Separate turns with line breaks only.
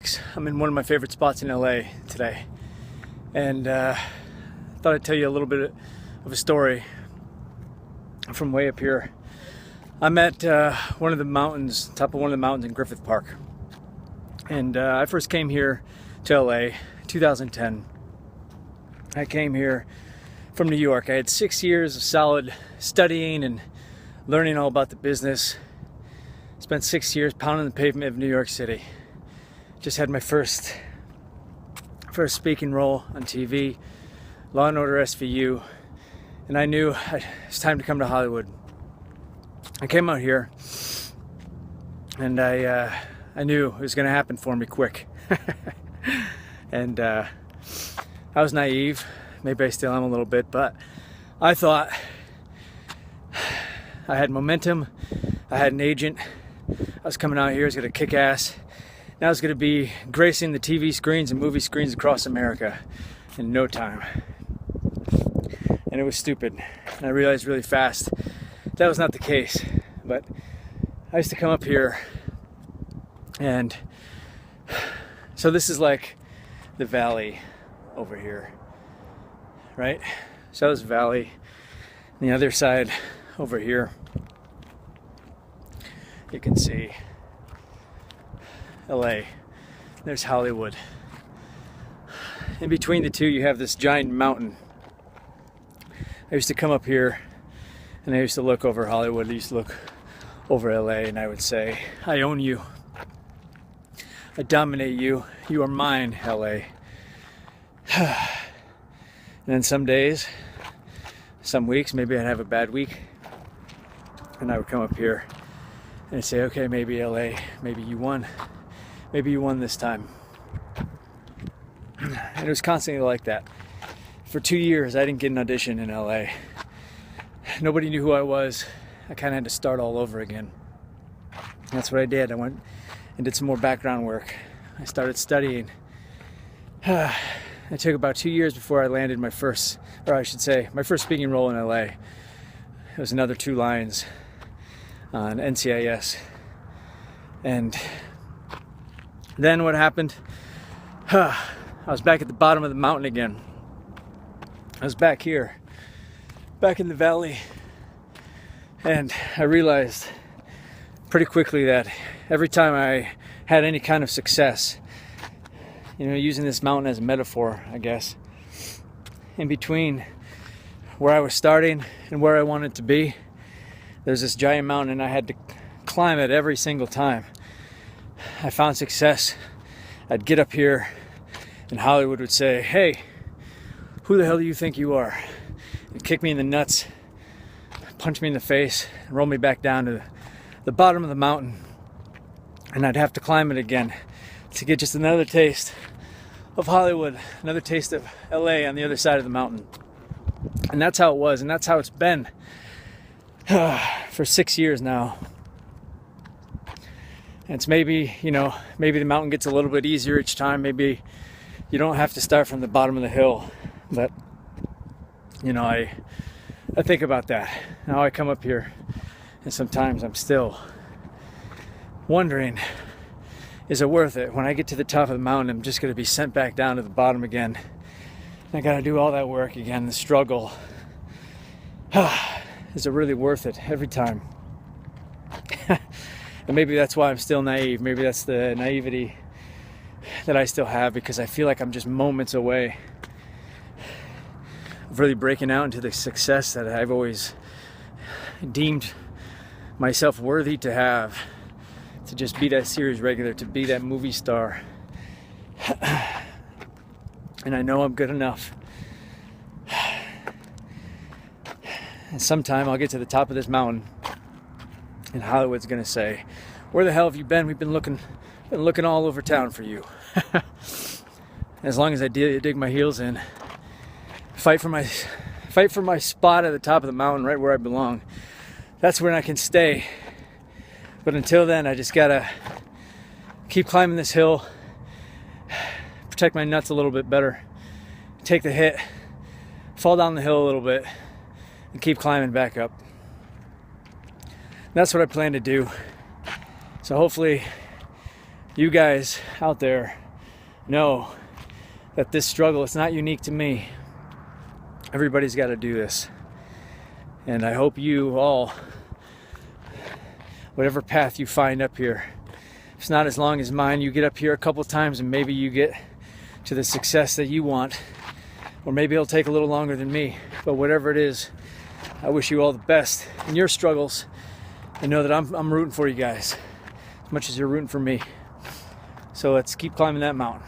weeks, I'm in one of my favorite spots in LA today, and thought I'd tell you a little bit of a story from way up here. I'm at one of the mountains, top of one of the mountains in Griffith Park, and I first came here to LA 2010. I came here from New York. I had 6 years of solid studying and learning all about the business. Spent 6 years pounding the pavement of New York City. Just had my first speaking role on TV, Law and Order SVU, and I knew it's time to come to Hollywood. I came out here, and I knew it was going to happen for me quick. And I was naive. Maybe I still am a little bit, but I thought I had momentum. I had an agent. I was coming out here, I was going to kick ass. Now I was going to be gracing the TV screens and movie screens across America in no time. And it was stupid. And I realized really fast that was not the case. But I used to come up here, and so this is like the valley over here, right? So that was valley. And the other side over here, you can see LA. There's Hollywood. In between the two, you have this giant mountain. I used to come up here and I used to look over Hollywood. I used to look over LA, and I would say, I own you. I dominate you. You are mine, LA. And then some days, some weeks, maybe I'd have a bad week, and I would come up here and say, okay, maybe LA, maybe you won. Maybe you won this time. And it was constantly like that. For 2 years, I didn't get an audition in LA. Nobody knew who I was. I kind of had to start all over again. That's what I did. I went and did some more background work. I started studying. It took about 2 years before I landed my first, or I should say, my first speaking role in LA. It was another 2 lines on NCIS. And then what happened? I was back at the bottom of the mountain again. I was back here, back in the valley. And I realized pretty quickly that every time I had any kind of success, using this mountain as a metaphor, I guess, in between where I was starting and where I wanted to be, there's this giant mountain, and I had to climb it every single time I found success. I'd get up here, and Hollywood would say, hey, who the hell do you think you are? And kick me in the nuts, punch me in the face, and roll me back down to the bottom of the mountain. And I'd have to climb it again to get just another taste of Hollywood, another taste of LA on the other side of the mountain. And that's how it was, and that's how it's been for 6 years now. And it's maybe the mountain gets a little bit easier each time. Maybe you don't have to start from the bottom of the hill. But, I think about that. Now I come up here, and sometimes I'm still wondering, is it worth it? When I get to the top of the mountain, I'm just going to be sent back down to the bottom again. I got to do all that work again, the struggle. Is it really worth it every time? And maybe that's why I'm still naive. Maybe that's the naivety that I still have, because I feel like I'm just moments away of really breaking out into the success that I've always deemed myself worthy to have. To just be that series regular, to be that movie star. And I know I'm good enough. And sometime I'll get to the top of this mountain, and Hollywood's gonna say, where the hell have you been? We've been looking all over town for you. As long as I dig my heels in, fight for my spot at the top of the mountain, right where I belong. That's where I can stay. But until then, I just gotta keep climbing this hill, protect my nuts a little bit better, take the hit, fall down the hill a little bit, and keep climbing back up. That's what I plan to do. So hopefully you guys out there know that this struggle is not unique to me. Everybody's got to do this. And I hope you all, whatever path you find up here, if it's not as long as mine, you get up here a couple times and maybe you get to the success that you want. Or maybe it'll take a little longer than me. But whatever it is, I wish you all the best in your struggles, and know that I'm rooting for you guys as much as you're rooting for me. So let's keep climbing that mountain.